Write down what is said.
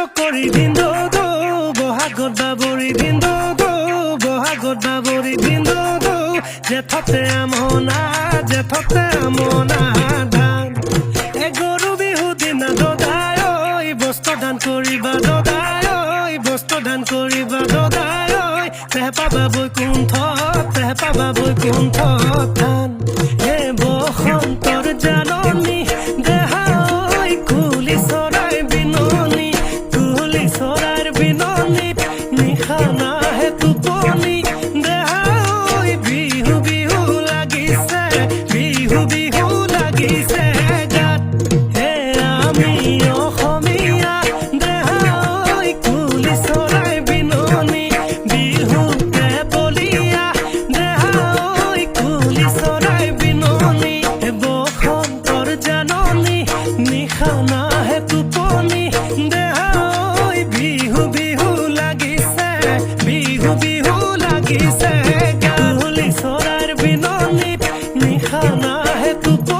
চকৰি দিন দো বহাগত বাবৰি দিন দো বহাগত বাবৰি দিন দো জেঠতে আমনা ধান এ গৰু বিহু দিনা দদাই ঐ বস্ত্ৰ দান কৰিবা দদাই ঐ বস্ত্ৰ দান কৰিবা দদাই ঐ তেহে পাবা বৈকুণ্ঠ ধান হে বসন্তৰ জাননী দেহা ঐ কুলি চৰাইৰ বিননিত নিশা নাহে টোপনি দেহা ঐ বিহু লাগিছে গাত হে আমি অসমীয়া দেহা ঐ কুলি চৰাইৰ বিননি বিহুতে বলিয়া দেহা ঐ কুলি চৰাইৰ বিননি হে বসন্তৰ জাননী নিশা নাহে টোপনি দেহা ঐ বিহু লাগিছে কুলি চৰাইৰ বিননিত নিশা নাহে টোপনি